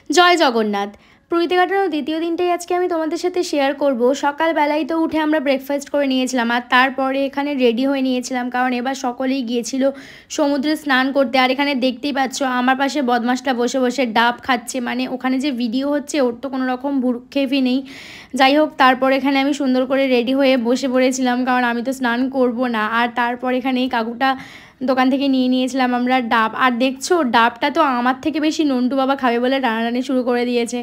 জয় জগন্নাথ। পুরীতে কাটানো দ্বিতীয় দিনটাই আজকে আমি তোমাদের সাথে শেয়ার করব। সকালবেলায় তো উঠে আমরা ব্রেকফাস্ট করে নিয়েছিলাম, আর তারপরে এখানে রেডি হয়ে নিয়েছিলাম, কারণ এবার সকলেই গিয়েছিল সমুদ্রে স্নান করতে। আর এখানে দেখতেই পাচ্ছ আমার পাশে বদমাসটা বসে বসে ডাব খাচ্ছে, মানে ওখানে যে ভিডিও হচ্ছে ওর তো কোনো রকম ভ্রুক্ষেপই নেই। যাই হোক, তারপর এখানে আমি সুন্দর করে রেডি হয়ে বসে পড়েছিলাম, কারণ আমি তো স্নান করব না। আর তারপর এখানে এই কাকুটা দোকান থেকে নিয়ে নিয়েছিলাম আমরা ডাব। আর দেখছো ডাবটা তো আমার থেকে বেশি নন্টু বাবা খাবে বলে টানাটানি শুরু করে দিয়েছে।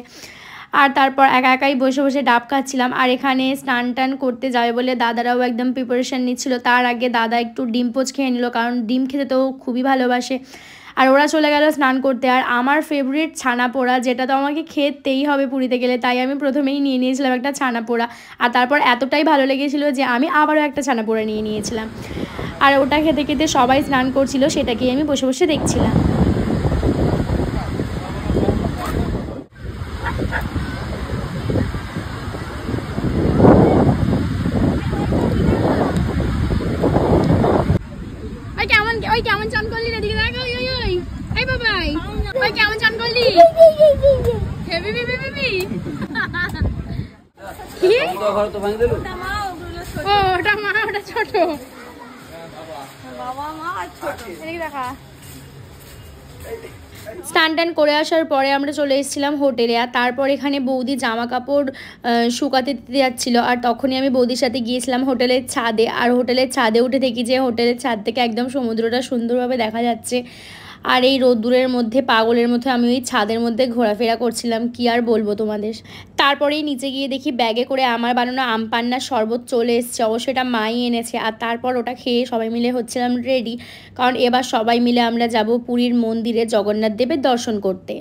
আর তারপর একা একাই বসে বসে ডাব খাচ্ছিলাম। আর এখানে স্নান টান করতে যাবে বলে দাদারাও একদম প্রিপারেশান নিচ্ছিল। তার আগে দাদা একটু ডিম পোচ খেয়ে নিল, কারণ ডিম খেতে তো খুবই ভালোবাসে। আর ওরা চলে গেল স্নান করতে। আর আমার ফেভারিট ছানা পোড়া, যেটা তো আমাকে খেতেই হবে পুরীতে গেলে, তাই আমি প্রথমেই নিয়ে নিয়েছিলাম একটা ছানা পোড়া। আর তারপর এতটাই ভালো লেগেছিলো যে আমি আবারও একটা ছানা পোড়া নিয়ে নিয়েছিলাম। আর ওটা খেতে খেতে সবাই স্নান করছিল, সেটাকেই আমি বসে বসে দেখছিলাম। ওই কেমন চান করলি এদিকে দেখ, ওই ওই ওই এই বাবাই, ওই কেমন চান করলি, হেভি বেবি বেবি কি ও ওটা মা ওটা ছোট বাবা মা ছোট এদিকে দেখা। স্নান টান করে আসার পরে আমরা চলে এসেছিলাম হোটেলে। আর তারপর এখানে বৌদি জামা কাপড় শুকাতে দিতে যাচ্ছিলো, আর তখনই আমি বৌদির সাথে গিয়েছিলাম হোটেলের ছাদে। আর হোটেলের ছাদে উঠে দেখি যে হোটেলের ছাদ থেকে একদম সমুদ্রটা সুন্দরভাবে দেখা যাচ্ছে। আর এই রোদ্দুরের মধ্যে পাগলের মধ্যে আমি ওই ছাদের মধ্যে ঘোরাফেরা করছিলাম, কি আর বলবো তোমাদের। তারপরেই নিচে গিয়ে দেখি ব্যাগে করে আমার বানানো আম পান্নার শরবত চলে এসছে, অবশ্যই এটা মাই এনেছে। আর তারপর ওটা খেয়ে সবাই মিলে হচ্ছিলাম রেডি, কারণ এবার সবাই মিলে আমরা যাব পুরীর মন্দিরে জগন্নাথ দেবের দর্শন করতে।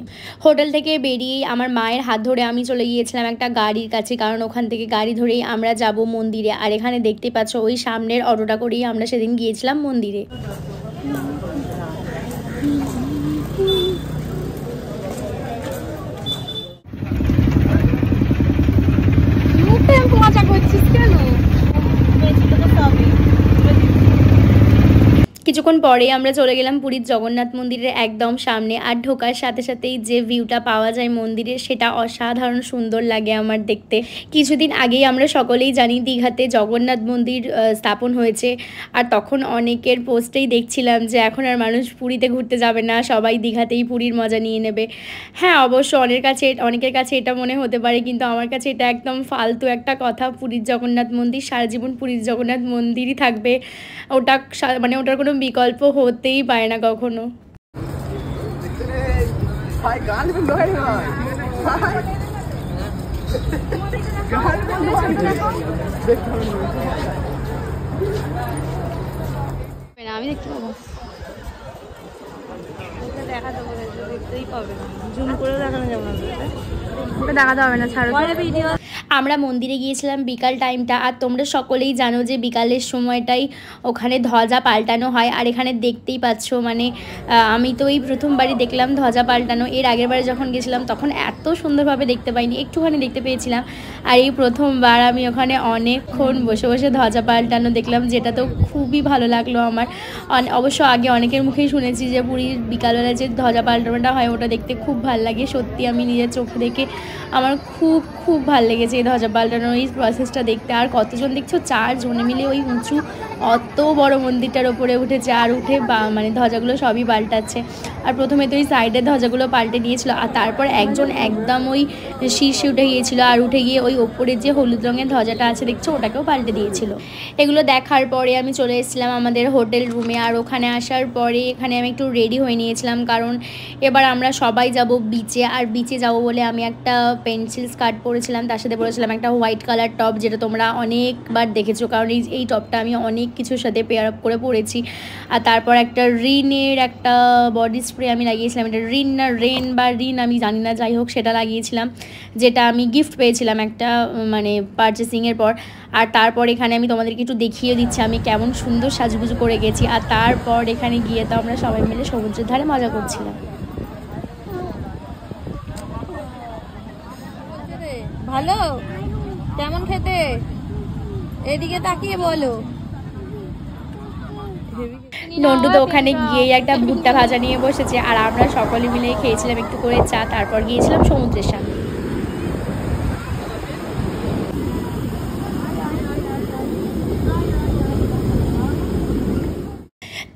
হোটেল থেকে বেরিয়েই আমার মায়ের হাত ধরে আমি চলে গিয়েছিলাম একটা গাড়ির কাছে, কারণ ওখান থেকে গাড়ি ধরেই আমরা যাব মন্দিরে। আর এখানে দেখতে পাচ্ছ ওই সামনের অটোটা করেই আমরা সেদিন গিয়েছিলাম মন্দিরে। কিছুক্ষণ পরে আমরা চলে গেলাম পুরীর জগন্নাথ মন্দিরের একদম সামনে। আর ঢোকার সাথে সাথেই যে ভিউটা পাওয়া যায় মন্দিরে, সেটা অসাধারণ সুন্দর লাগে আমার দেখতে। কিছুদিন আগেই আমরা সকলেই জানি দীঘাতে জগন্নাথ মন্দির স্থাপন হয়েছে। আর তখন অনেকের পোস্টেই দেখছিলাম যে এখন আর মানুষ পুরীতে ঘুরতে যাবে না, সবাই দীঘাতেই পুরীর মজা নিয়ে নেবে। হ্যাঁ, অবশ্য অনেকের কাছে এটা মনে হতে পারে, কিন্তু আমার কাছে এটা একদম ফালতু একটা কথা। পুরীর জগন্নাথ মন্দির সারা জীবন পুরীর জগন্নাথ মন্দিরই থাকবে, ওটা মানে ওটার কোনো বিকল্প হতেই পারে না কখনো। আমি দেখতে পাবো, দেখা দেবো, দেখতেই পাবে না, জুম করে দেখানো যাবে না, ওটা দেখাতে হবে না, ছাড়ো ভিডিও। আমরা মন্দিরে গিয়েছিলাম বিকাল টাইমটা। আর তোমরা সকলেই জানো যে বিকালের সময়টাই ওখানে ধ্বজা পাল্টানো হয়। আর এখানে দেখতেই পাচ্ছ, মানে আমি তো এই প্রথমবারই দেখলাম ধ্বজা পাল্টানো। এর আগের বারে যখন গেছিলাম তখন এত সুন্দরভাবে দেখতে পাইনি, একটুখানি দেখতে পেয়েছিলাম। আর এই প্রথমবার আমি ওখানে অনেকক্ষণ বসে বসে ধ্বজা পাল্টানো দেখলাম, যেটা তো খুবই ভালো লাগলো আমার। অবশ্য আগে অনেকের মুখেই শুনেছি যে পুরীর বিকালবেলা যে ধ্বজা পাল্টানোটা হয় ওটা দেখতে খুব ভালো লাগে। সত্যি আমি নিজের চোখে দেখে আমার খুব খুব ভালো লেগেছে এই ধ্বজা পাল্টানোর এই প্রসেসটা দেখতে। আর কতজন দেখছো, 4 জনে মিলে ওই উঁচু অত বড় মন্দিরটার ওপরে উঠেছে, আর উঠে মানে ধ্বজাগুলো সবই পাল্টাচ্ছে। আর প্রথমে তো ওই সাইডের ধ্বজাগুলো পাল্টে দিয়েছিল, আর তারপর একজন একদম ওই শীর্ষে উঠে গিয়েছিল, আর উঠে গিয়ে ওই ওপরে যে হলুদ রঙের ধ্বজাটা আছে দেখছো ওটাকেও পাল্টে দিয়েছিল। এগুলো দেখার পরে আমি চলে এসেছিলাম আমাদের হোটেল রুমে। আর ওখানে আসার পরে এখানে আমি একটু রেডি হয়ে নিয়েছিলাম, কারণ এবার আমরা সবাই যাব বিচে। আর বিচে যাব বলে আমি একটা পেন্সিল স্কার্ট পরেছিলাম, তার সাথে পরেছিলাম একটা হোয়াইট কালার টপ, যেটা তোমরা অনেকবার দেখেছো, কারণ এই টপটা আমি অনেক কিছুর সাথে পেয়ার আপ করে পরেছি। আর তারপর একটা রিনের একটা বডি স্প্রে আমি লাগিয়েছিলাম, এটা রিন না রেন বা রিন আমি জানি না, যাই হোক সেটা লাগিয়েছিলাম, যেটা আমি গিফট পেয়েছিলাম একটা মানে পারচেসিংয়ের পর। আর তারপর এখানে আমি তোমাদেরকে একটু দেখিয়ে দিচ্ছি আমি কেমন সুন্দর সাজুগুজু করে গেছি। আর তারপর এখানে গিয়ে তো আমরা সবাই মিলে সমুদ্রের ধারে মজা করছিলাম। ভালো কেমন খেতে, এদিকে তাকিয়ে বলো, নন্টু তো ওখানে গিয়েই একটা ভুট্টা ভাজা নিয়ে বসেছে, আর আমরা সকলে মিলে খেয়েছিলাম একটু করে চা, তারপর গিয়েছিলাম সমুদ্রের সামনে।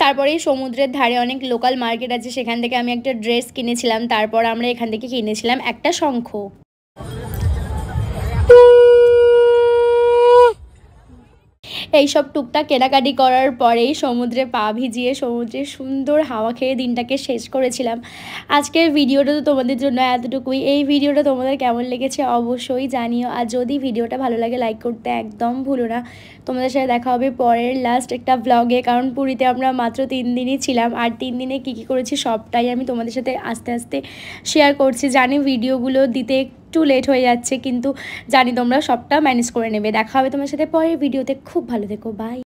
তারপরে সমুদ্রের ধারে অনেক লোকাল মার্কেট আছে, সেখান থেকে আমি একটা ড্রেস কিনেছিলাম। তারপর আমরা এখান থেকে কিনেছিলাম একটা শঙ্খ। এইসব টুকটাক কেনাকাটি করার পরেই সমুদ্রে পা ভিজিয়ে সমুদ্রে সুন্দর হাওয়া খেয়ে দিনটাকে শেষ করেছিলাম। আজকের ভিডিওটা তো তোমাদের জন্য এতটুকুই। এই ভিডিওটা তোমাদের কেমন লেগেছে অবশ্যই জানিও, আর যদি ভিডিওটা ভালো লাগে লাইক করতে একদম ভুলো না। তোমাদের সাথে দেখা হবে পরের লাস্ট একটা ব্লগে, কারণ পুরীতে আমরা মাত্র 3 দিনই ছিলাম, আর 3 দিনে কী করেছি সবটাই আমি তোমাদের সাথে আস্তে আস্তে শেয়ার করছি। জানি ভিডিওগুলো দিতে একটু লেট হয়ে যাচ্ছে, কিন্তু জানি তোমরা সবটা ম্যানেজ করে নেবে। দেখা হবে তোমার সাথে পরের ভিডিওতে। খুব ভালো থেকো, বাই।